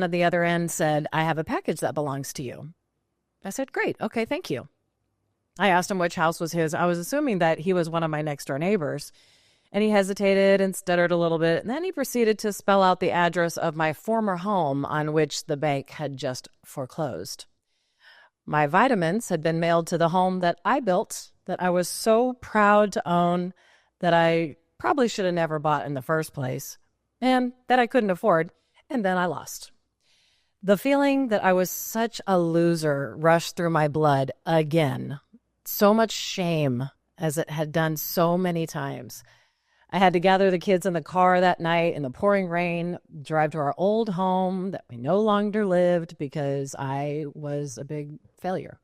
at the other end said, "I have a package that belongs to you." I said, "Great. Okay, thank you." I asked him which house was his. I was assuming that he was one of my next door neighbors. And he hesitated and stuttered a little bit. And then he proceeded to spell out the address of my former home on which the bank had just foreclosed. My vitamins had been mailed to the home that I built, that I was so proud to own, that I probably should have never bought in the first place, and that I couldn't afford, and then I lost. The feeling that I was such a loser rushed through my blood again. So much shame, as it had done so many times. I had to gather the kids in the car that night in the pouring rain, drive to our old home that we no longer lived because I was a big failure.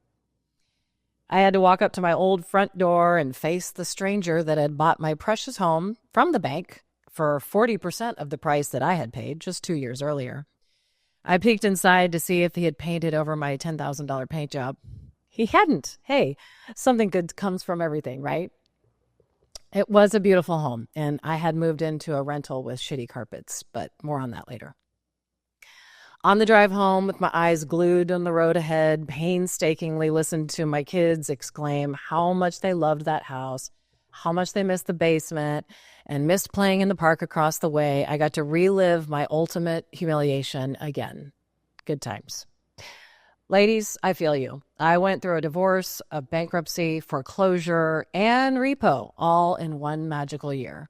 I had to walk up to my old front door and face the stranger that had bought my precious home from the bank for 40% of the price that I had paid just 2 years earlier. I peeked inside to see if he had painted over my $10,000 paint job. He hadn't. Hey, something good comes from everything, right? It was a beautiful home, and I had moved into a rental with shitty carpets, but more on that later. On the drive home, with my eyes glued on the road ahead, painstakingly listened to my kids exclaim how much they loved that house, how much they missed the basement, and missed playing in the park across the way. I got to relive my ultimate humiliation again. Good times. Ladies, I feel you. I went through a divorce, a bankruptcy, foreclosure, and repo all in one magical year.